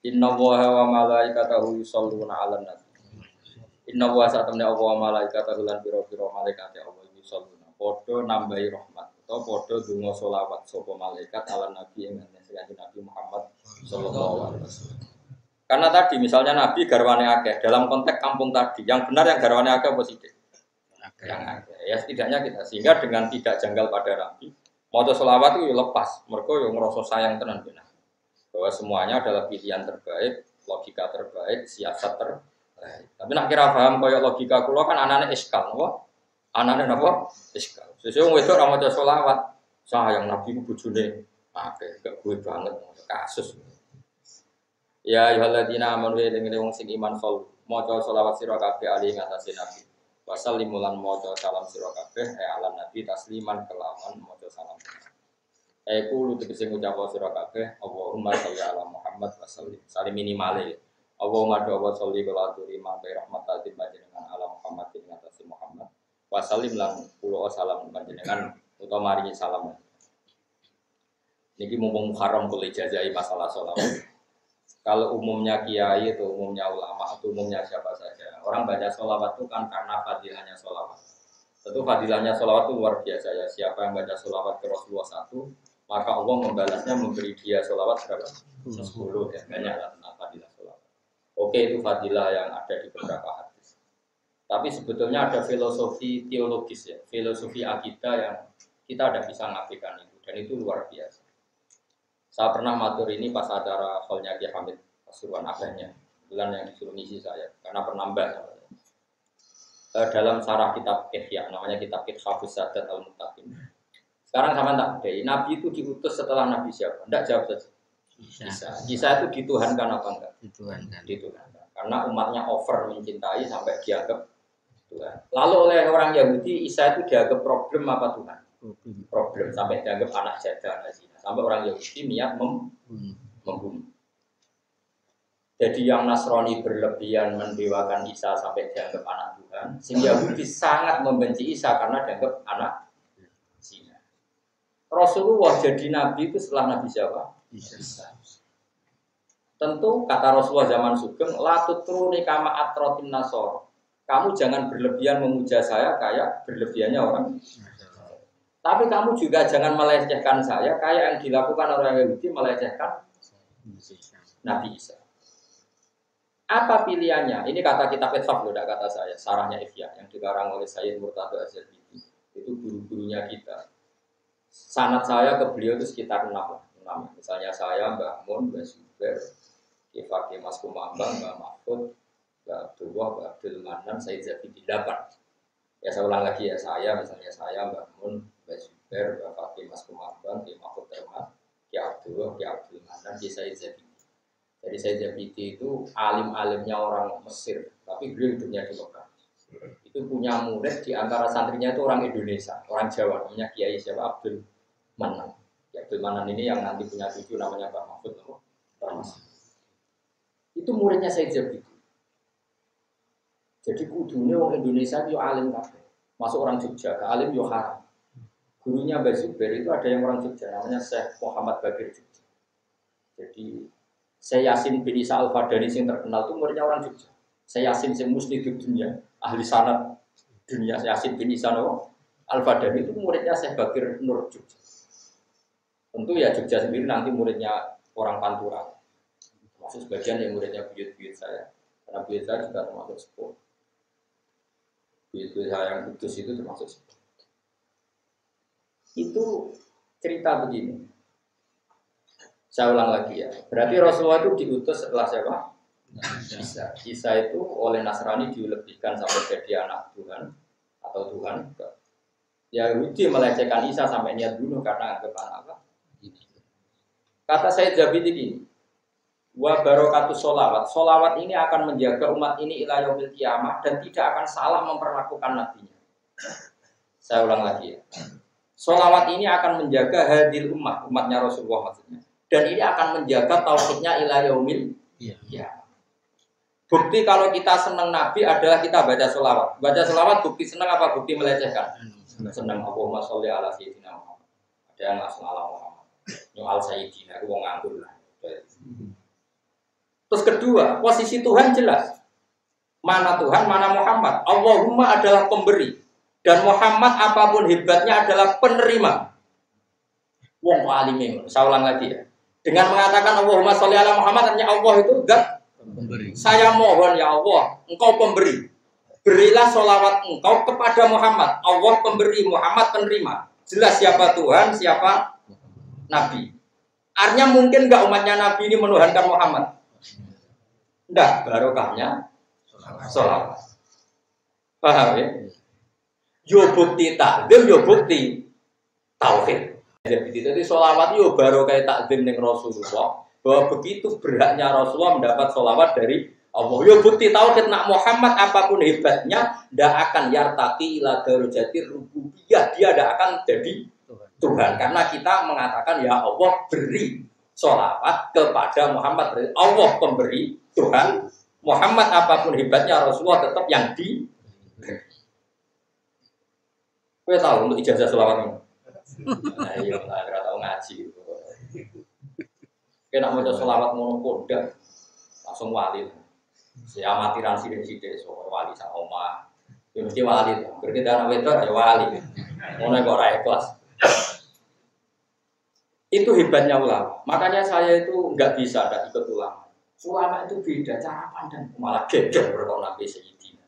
Inna wa malaikatahu yusholluna 'alan nabi. Inna wa satamna wa malaikatahu lan pira-pira malaikat Allah yusholluna. Padha nambahi rahmat atau padha donga selawat sapa malaikat 'alan nabi ing Nabi Muhammad sallallahu alaihi wasallam. Karena tadi misalnya Nabi garwane akeh dalam konteks kampung tadi, yang benar yang garwane akeh apa sithik? Yang akeh. Ya setidaknya kita sehingga dengan tidak janggal pada Nabi, maca selawat itu lepas, mergo yo ngrasa sayang tenan benar. Bahwa semuanya adalah pilihan terbaik, logika terbaik, siasat terbaik. Tapi nak kira paham kaya logika kula kan anane iskal, napa? Anane napa? Iskal. Sesuk wong wedok ra maca selawat, sayang Nabi ku bojone akeh, gak kuwe banget kasus. Ya ayyuhalladzina amanu eling-eling wong sing iman sol, maca selawat sira kabeh ali ngatasi Nabi. Wasallimu lan maca salam sira kabeh ala Nabi tasliman kelawan maca salam. Kulo tegese ngucap sira kabeh Allahumma sholli ala Muhammad wa sallim. Salim minimale. Allahumma wa sholli ala turima bi rahmatin panjenengan ala Muhammad ing atase Muhammad. Wa sallim lan kula salam panjenengan utawa maringi salam. Niki mumpung Muharram kula ijazahi masalah sholawat. Kalau umumnya kiai atau umumnya ulama atau umumnya siapa saja, orang baca sholawat itu kan karena fadilahnya sholawat. Tentu fadilahnya sholawat itu luar biasa ya. Siapa yang baca sholawat ke Rasulullah 1, maka Allah membalasnya memberi dia sholawat berapa? 10 ya. Banyaklah tentang fadilah sholawat. Oke, itu fadilah yang ada di beberapa hadis. Tapi sebetulnya ada filosofi teologis ya, filosofi akidah yang kita tidak bisa ngapikan itu. Dan itu luar biasa. Saya pernah matur ini pas acara Kholnya Ki Hamid Pasuruan abahnya, bulan yang disuruh ngisi saya, karena penambah. Dalam sarah kitab Ihya, namanya kitab Hafuz Sadat Al-Muttaqin. Sekarang sama tak bedai, Nabi itu diutus setelah Nabi siapa? Tidak jawab saja. Isa itu dituhankan apa enggak? Dituhankan. Karena umatnya over mencintai sampai dianggap Tuhan. Lalu oleh orang Yahudi, Isa itu dianggap problem apa Tuhan? Problem sampai dianggap anak jadah, anak zina. Sampai orang Yahudi niat membunuh. Jadi yang Nasrani berlebihan mendewakan Isa sampai dianggap anak Tuhan, sehingga Yahudi sangat membenci Isa karena dianggap anak zina. Rasulullah jadi nabi itu setelah Nabi siapa? Isa. Tentu kata Rasulullah zaman sugeng, la tutruni kama atrotin nasor. Kamu jangan berlebihan memuja saya kayak berlebihannya orang. Tapi kamu juga jangan melecehkan saya kayak yang dilakukan orang Yahudi melecehkan Nabi Isa. Apa pilihannya? Ini kata kitab Etsaf loh, tidak kata saya. Sarahnya Ihya yang dikarang oleh Sayyid Murtada Az-Zabidi. Itu guru-gurunya kita. Sanad saya ke beliau itu sekitar 6. Misalnya saya, Mbah Mun, Mbah Zubair, Kifaki Mas Kumambang, Mbah Mahfud, Mbah Abdullah, Mbah Abdul Manan, Sayyid Zabidi 8. Ya saya ulang lagi ya, misalnya saya, Mbah Mun, Mbah Zubair, Mbah Fakih Mas Kumambang, Mbah Mahfud Termat, Ki Abdullah, Ki Abdul Manan, Ki Sayyid Zabidi. Jadi Sayyid Zabidi itu alim-alimnya orang Mesir, tapi beliau hidupnya di Mekah. Itu punya murid di antara santrinya itu orang Indonesia, orang Jawa, namanya Kiai siapa? Abdul Manan. Ki Abdul Manan ini yang nanti punya cucu namanya Mbah Mahfud Termat. Itu muridnya Sayyid Zabidi. Jadi kudunya orang Indonesia itu alim kabeh. Masuk orang Jogja, ke alim yo haram. Gurunya Mbah Zubair itu ada yang orang Jogja, namanya Syekh Muhammad Bakir Jogja. Jadi Syekh Yasin bin Isa Al-Fadani yang terkenal itu muridnya orang Jogja. Syekh Yasin yang musnid dunia, ahli sanad dunia. Yasin bin Isa Al-Fadani itu muridnya Syekh Bakir Nur Jogja. Tentu ya Jogja sendiri nanti muridnya orang Pantura. Maksud sebagian yang muridnya buyut-buyut saya. Karena buyut saya juga termasuk sepuh. Buyut saya yang kudus itu termasuk sepuh. Itu cerita begini. Saya ulang lagi ya. Berarti Rasulullah itu diutus setelah siapa? Isa. Isa itu oleh Nasrani dilebihkan sampai jadi anak Tuhan atau Tuhan. Yahudi melecehkan Isa sampai niat bunuh karena anggap anak apa? Kata Sayyid Zabidi gini, wa barokatu sholawat. Sholawat ini akan menjaga umat ini ila yaumil qiyamah dan tidak akan salah memperlakukan nabinya. Saya ulang lagi ya. Sholawat ini akan menjaga hadil umatnya Rasulullah maksudnya. Dan ini akan menjaga tauhidnya ila yaumil qiyamah. Bukti kalau kita senang Nabi adalah kita baca sholawat. Baca sholawat bukti senang apa bukti melecehkan? Senang. Allahumma sholli ala sayyidina Muhammad. Ada yang langsung ala Muhammad. Nyual sayyidina, itu mau nganggur lah. Terus kedua, posisi Tuhan jelas. Mana Tuhan, mana Muhammad. Allahumma adalah pemberi. Dan Muhammad apapun hebatnya adalah penerima. Wong alim. Saya ulang lagi ya. Dengan mengatakan Allahumma sholli ala Muhammad, artinya Allah itu zat pemberi. Saya mohon ya Allah, engkau pemberi. Berilah sholawat engkau kepada Muhammad. Allah pemberi, Muhammad penerima. Jelas siapa Tuhan, siapa Nabi. Artinya mungkin enggak umatnya Nabi ini menuhankan Muhammad. Enggak, barokahnya sholawat. Paham ya? Yo bukti takdim, yo bukti tauhid. Jadi sholawat yo barokah takdim ning Rasulullah. Bahwa begitu beratnya Rasulullah mendapat sholawat dari Allah. Yo bukti tauhid nak Muhammad apapun hebatnya ndak akan yartaqi ila darajati rububiyah. Dia ndak akan jadi Tuhan karena kita mengatakan ya Allah beri sholawat kepada Muhammad. Allah pemberi, Tuhan. Muhammad apapun hebatnya Rasulullah tetap yang di. Kowe tahu untuk ijazah sholawat ini? Nah, iya, nggak tahu ngaji. Kena mau sholawat monopoda langsung wali. Si amatiran sidik-sidik soal wali sama oma. Ya mesti wali. Berbeda anak wedok ya wali. Mau kok ora ikhlas. Itu hebatnya ulama. Makanya saya itu nggak bisa ada ikut ulama. Ulama itu beda cara pandang. Malah geger berkau nabi Sayyidina.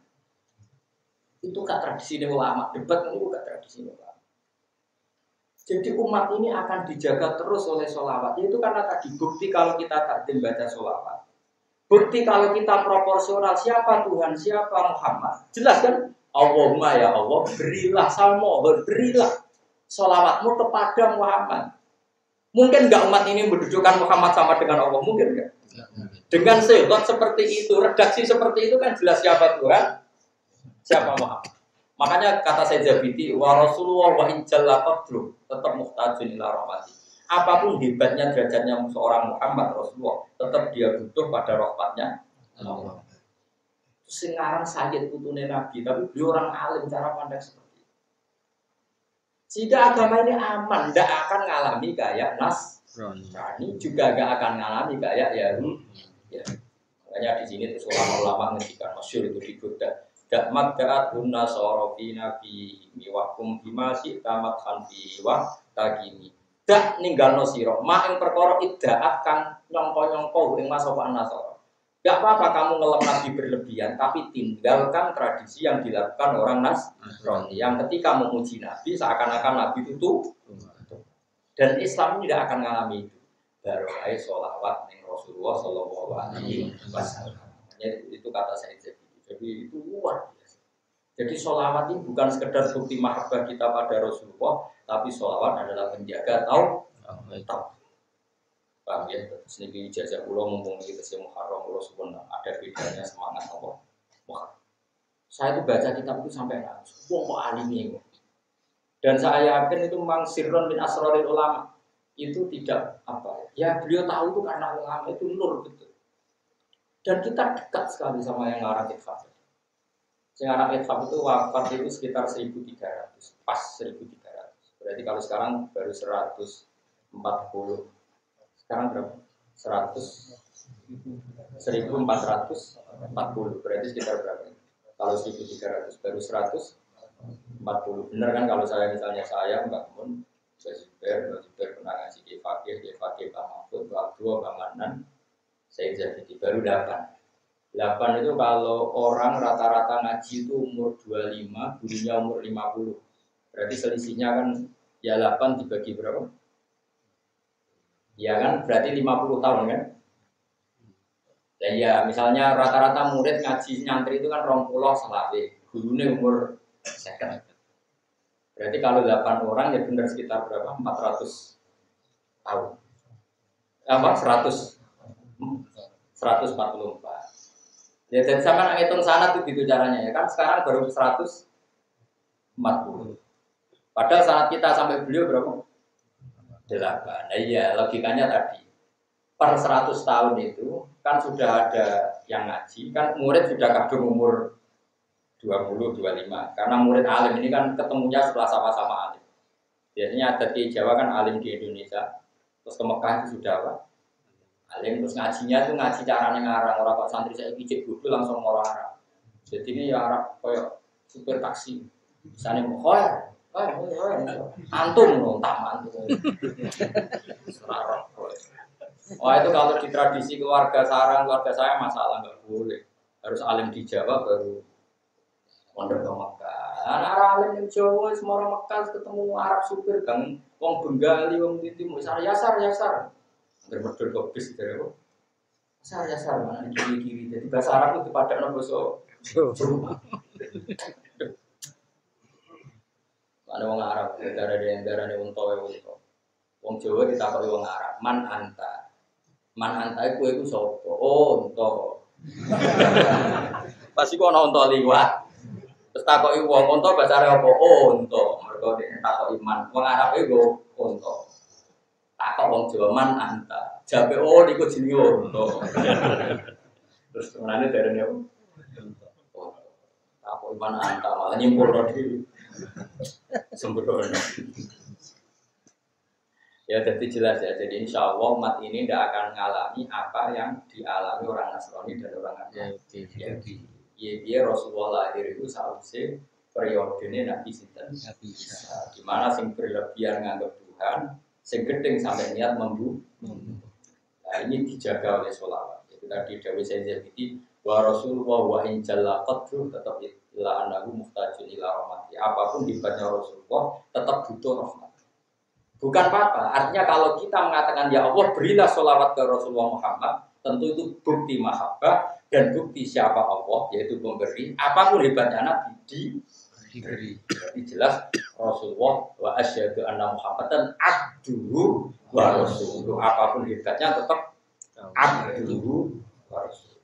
Itu gak tradisi ulama. Debat itu gak tradisi ulama. Jadi umat ini akan dijaga terus oleh sholawat. Itu karena tadi bukti kalau kita takdim baca sholawat. Bukti kalau kita proporsional siapa Tuhan, siapa Muhammad. Jelas kan? Allahumma ya Allah, berilah salmo, berilah sholawatmu kepada Muhammad. Mungkin enggak umat ini mendudukan Muhammad sama dengan Allah? Mungkin enggak? Dengan selot seperti itu, redaksi seperti itu kan jelas siapa Tuhan, siapa Muhammad. Makanya kata Sayyid Zabidi, wa Rasulullah wa injalla qadru tetap muhtajun ila rahmati. Apapun hebatnya derajatnya seorang Muhammad Rasulullah, tetap dia butuh pada rahmatnya Allah. Sekarang Sayyid putune Nabi, tapi beliau orang alim cara pandang seperti itu. Jika agama ini aman, tidak akan ngalami kayak Nasrani, juga gak akan ngalami kayak Yahudi. Ya. Makanya di sini terus ulama-ulama ngendikan masyhur itu digoda. Dakmat da'at hunna sorofi nabi miwakum bimasi tamat hanfi wa tagini. Dak ninggalno sira mak ing perkara iddaat kang nyongko-nyongko ing masopan nasara. Gak apa-apa kamu ngelem nabi berlebihan, tapi tinggalkan tradisi yang dilakukan orang Nasrani yang ketika memuji nabi seakan-akan nabi itu tuh. Dan Islam tidak akan mengalami itu. Baru aja sholawat ning Rasulullah Shallallahu Alaihi Wasallam. Itu kata saya jadi itu luar biasa. Jadi sholawat ini bukan sekedar bukti mahabbah kita pada Rasulullah, tapi sholawat adalah penjaga tahu. Paham ya? Sedikit ijazah pulau mumpung kita si Muharram pulau sebenarnya ada bedanya semangat Allah. Muharram. Saya itu baca kitab itu sampai nangis. Wah kok alim ini. Dan saya yakin itu memang sirron min asroril ulama. Itu tidak apa ya beliau tahu itu karena ulama itu nur betul. Dan kita dekat sekali sama yang ngarang Ithaf. Yang ngarang Ithaf itu wafat itu sekitar 1300, pas 1300. Berarti kalau sekarang baru 140. Sekarang berapa? 1440. Berarti sekitar berapa? Kalau 1300 baru 140. Benar kan kalau saya misalnya saya Mbak Mun, Mbak Zubair pernah ngaji di Fakih, Bang Mahfud, Bang Dua, Bang Manan. Saya jadi baru 8 itu kalau orang rata-rata ngaji itu umur 25, gurunya umur 50. Berarti selisihnya kan ya 8 dibagi berapa? Ya kan berarti 50 tahun kan? Dan ya misalnya rata-rata murid ngaji nyantri itu kan 20 selawe, gurunya umur 50. Berarti kalau 8 orang ya benar sekitar berapa? 400 tahun. Apa? 144. Ya jadi sama ngitung sanad itu gitu caranya ya kan sekarang baru 140. Padahal saat kita sampai beliau berapa? 8. Nah iya logikanya tadi per 100 tahun itu kan sudah ada yang ngaji kan murid sudah kadung umur 20, 25 karena murid alim ini kan ketemunya setelah sama-sama alim. Biasanya ada di Jawa kan alim di Indonesia terus ke Mekah itu sudah apa? Alim terus ngajinya tuh ngaji caranya ngarang, orang kok santri saya ijek bodoh langsung mau Arab. Jadi ini ya Arab kayak supir taksi. Misalnya mau antum dong, tak mantu. Serarok. Wah itu kalau di tradisi keluarga sarang, keluarga saya masalah nggak boleh. Harus alim di Jawa baru mondok ke Mekah. Anak alim di Jawa semua orang Mekah ketemu Arab supir kan, wong Bengali, wong Timur, yasar. Berdua kopis gitu. Yasar mana kiri. Jadi bahasa Arab itu pada nama bahasa Jawa. Ada wong Arab, darah unta. Wong Jawa ditakoki wong Arab, man anta. Man anta iku sapa? Oh, unta. Pasti kok ana unta liwat. Terus takoki wong unta basare apa? Oh, unta. Mergo nek takoki man, wong Arab iku unta. Takok wong Jawa man anta. Jabe oh niku jenenge unta. Terus menane darane apa? Unta. Takoki man anta malah nyimpulno dhewe. Sembrono. Ya jadi jelas ya. Jadi insya Allah umat ini tidak akan mengalami apa yang dialami orang Nasrani dan orang Yahudi. Ya Rasulullah lahir itu sausé periodenya Nabi Sinten. Di mana sing berlebihan nganggap Tuhan, sing gedeng sampai niat membunuh. Nah ini dijaga oleh sholawat. Itu tadi Dawi Sayyid itu wa Rasulullah wa in jalla qadru tetap ila anahu muhtajun ila rahmati. Apapun hebatnya Rasulullah tetap butuh rahmat. Bukan apa-apa, artinya kalau kita mengatakan ya Allah berilah sholawat ke Rasulullah Muhammad, tentu itu bukti mahabbah dan bukti siapa Allah, yaitu pemberi. Apapun hebatnya Nabi diberi. Jadi jelas Rasulullah wa asyhadu anna Muhammadan abduhu wa rasuluhu. Apapun hebatnya tetap abduhu wa rasuluhu.